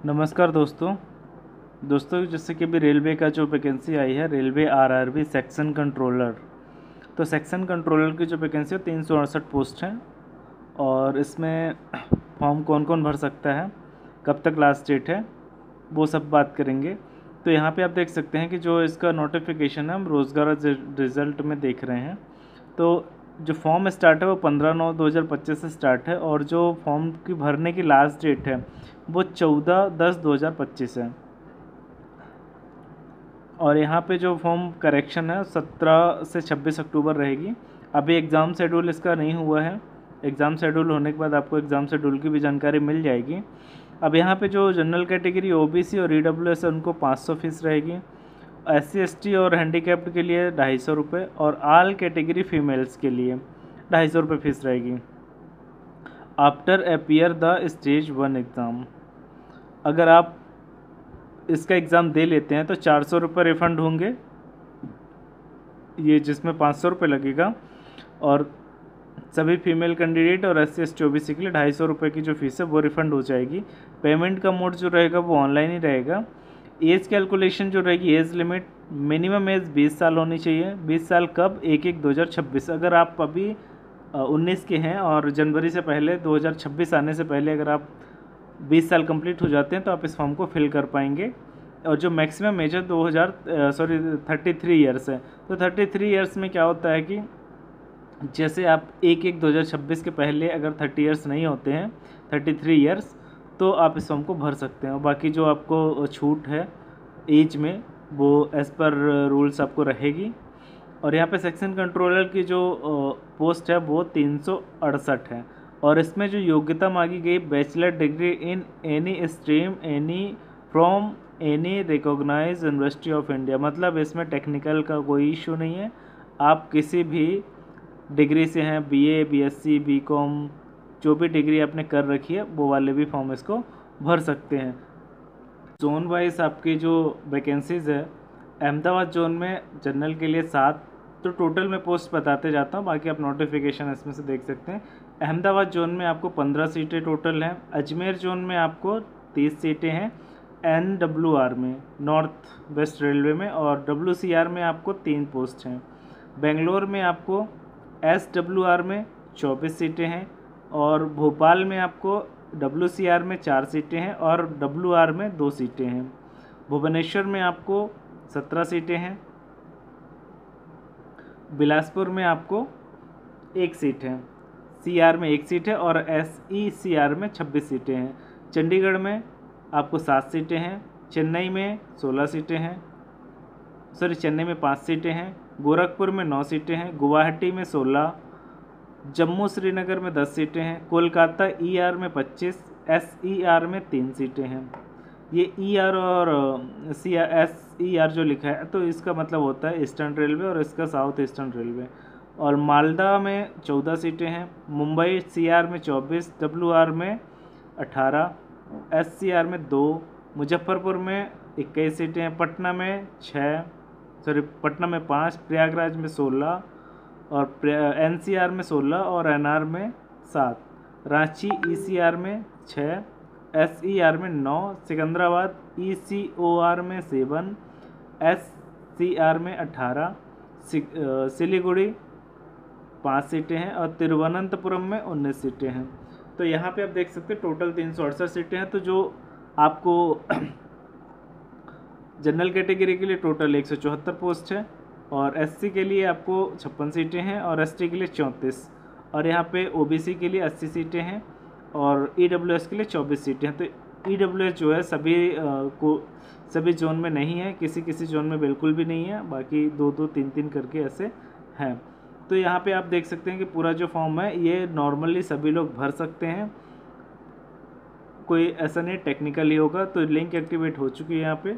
नमस्कार दोस्तों जैसे कि अभी रेलवे का जो वैकेंसी आई है, रेलवे आरआरबी सेक्शन कंट्रोलर। तो सेक्शन कंट्रोलर की जो वैकेंसी है 368 पोस्ट हैं। और इसमें फॉर्म कौन कौन भर सकता है, कब तक लास्ट डेट है, वो सब बात करेंगे। तो यहाँ पे आप देख सकते हैं कि जो इसका नोटिफिकेशन है हम रोज़गार रिजल्ट में देख रहे हैं। तो जो फॉर्म स्टार्ट है वो 15/9/2025 से स्टार्ट है, और जो फॉर्म की भरने की लास्ट डेट है वो 14/10/2025 है। और यहाँ पे जो फॉर्म करेक्शन है 17 से 26 अक्टूबर रहेगी। अभी एग्ज़ाम शेड्यूल इसका नहीं हुआ है, एग्ज़ाम शेड्यूल होने के बाद आपको एग्ज़ाम शेड्यूल की भी जानकारी मिल जाएगी। अब यहाँ पे जो जनरल कैटेगरी ओबीसी और ईडब्ल्यूएस है उनको 500 फीस रहेगी, SC ST और हैंडीकैप्ड के लिए 250 रुपये, और आल कैटेगरी फीमेल्स के लिए 250 रुपये फीस रहेगी। After appear the stage 1 exam, अगर आप इसका एग्ज़ाम दे लेते हैं तो 400 रुपये रिफ़ंड होंगे, ये जिसमें 500 रुपये लगेगा। और सभी फीमेल कैंडिडेट और SC ST OBC के लिए 250 रुपये की जो फीस है वो रिफ़ंड हो जाएगी। पेमेंट का मोड जो रहेगा वो ऑनलाइन ही रहेगा। एज कैलकुलेशन जो रहेगी, एज लिमिट मिनिमम एज 20 साल होनी चाहिए। 20 साल कब? 1/1/2026। अगर आप अभी 19 के हैं और जनवरी से पहले 2026 आने से पहले अगर आप 20 साल कंप्लीट हो जाते हैं तो आप इस फॉर्म को फिल कर पाएंगे। और जो मैक्सिमम एज है 33 ईयर्स है। तो 33 ईयर्स में क्या होता है कि जैसे आप 1/1/2026 के पहले अगर 30 ईयर्स नहीं होते हैं, 33 ईयर्स, तो आप इस फॉर्म को भर सकते हैं। और बाकी जो आपको छूट है एज में वो एज़ पर रूल्स आपको रहेगी। और यहाँ पे सेक्शन कंट्रोलर की जो पोस्ट है वो 368 है। और इसमें जो योग्यता मांगी गई, bachelor degree in any stream any from any recognise university of India. मतलब इसमें टेक्निकल का कोई इशू नहीं है, आप किसी भी डिग्री से हैं, BA BSc BCom, जो भी डिग्री आपने कर रखी है वो वाले भी फॉर्म इसको भर सकते हैं। जोन वाइज आपकी जो वैकेंसीज़ है, अहमदाबाद जोन में जनरल के लिए 7, तो टोटल मैं पोस्ट बताते जाता हूँ, बाकी आप नोटिफिकेशन इसमें से देख सकते हैं। अहमदाबाद जोन में आपको 15 सीटें टोटल हैं। अजमेर जोन में आपको 30 सीटें हैं। NWR में, नॉर्थ वेस्ट रेलवे में, और WCR में आपको 3 पोस्ट हैं। बेंगलोर में आपको SWR में 24 सीटें हैं, और भोपाल में आपको WCR में 4 सीटें हैं और WR में 2 सीटें हैं। भुवनेश्वर में आपको 17 सीटें हैं। बिलासपुर में आपको 1 सीट है। CR में 1 सीट है और SECR में 26 सीटें हैं। चंडीगढ़ में आपको 7 सीटें हैं। चेन्नई में 16 सीटें हैं, चेन्नई में 5 सीटें हैं। गोरखपुर में 9 सीटें हैं। गुवाहाटी में 16, जम्मू श्रीनगर में 10 सीटें हैं। कोलकाता ER में 25, SER में 3 सीटें हैं। ये ER और SER जो लिखा है तो इसका मतलब होता है ईस्टर्न रेलवे, और इसका साउथ ईस्टर्न रेलवे। और मालदा में 14 सीटें हैं। मुंबई CR में 24, WR में 18, SCR में 2, मुजफ्फरपुर में 21 सीटें हैं। पटना में 5, प्रयागराज में 16, और NCR में 16 और NR में 7, रांची ECR में 6, SER में 9, सिकंदराबाद ECOR में 7, SCR में 18, सिलीगुड़ी 5 सीटें हैं, और तिरुवनंतपुरम में 19 सीटें हैं। तो यहाँ पे आप देख सकते हैं टोटल 368 सीटें हैं। तो जो आपको जनरल कैटेगरी के लिए टोटल 174 पोस्ट है, और SC के लिए आपको 56 सीटें हैं, और ST के लिए 34, और यहाँ पे OBC के लिए 80 सीटें हैं, और EWS के लिए 24 सीटें हैं। तो EWS जो है सभी जोन में नहीं है, किसी जोन में बिल्कुल भी नहीं है, बाकी 2-2, 3-3 करके ऐसे हैं। तो यहाँ पे आप देख सकते हैं कि पूरा जो फॉर्म है ये नॉर्मली सभी लोग भर सकते हैं, कोई ऐसा नहीं टेक्निकली होगा। तो लिंक एक्टिवेट हो चुकी है यहाँ पे।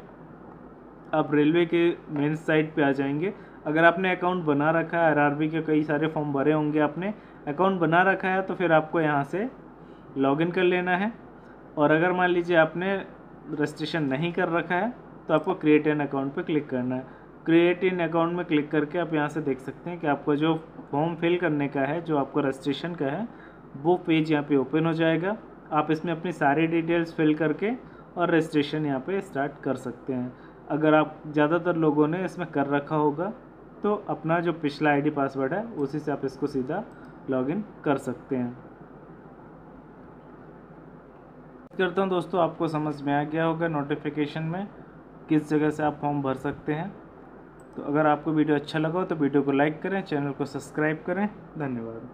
आप रेलवे के मेन साइट पे आ जाएंगे। अगर आपने अकाउंट बना रखा है, RRB के कई सारे फॉर्म भरे होंगे, आपने अकाउंट बना रखा है तो फिर आपको यहाँ से लॉगिन कर लेना है। और अगर मान लीजिए आपने रजिस्ट्रेशन नहीं कर रखा है तो आपको क्रिएट एन अकाउंट पे क्लिक करना है। क्रिएट इन अकाउंट में क्लिक करके आप यहाँ से देख सकते हैं कि आपका जो फॉर्म फिल करने का है, जो आपको रजिस्ट्रेशन का है, वो पेज यहाँ पे ओपन हो जाएगा। आप इसमें अपनी सारी डिटेल्स फिल करके और रजिस्ट्रेशन यहाँ पे स्टार्ट कर सकते हैं। अगर आप ज़्यादातर लोगों ने इसमें कर रखा होगा तो अपना जो पिछला आईडी पासवर्ड है उसी से आप इसको सीधा लॉगिन कर सकते हैं। करता हूँ दोस्तों, आपको समझ में आ गया होगा नोटिफिकेशन में किस जगह से आप फॉर्म भर सकते हैं। तो अगर आपको वीडियो अच्छा लगा हो तो वीडियो को लाइक करें, चैनल को सब्सक्राइब करें। धन्यवाद।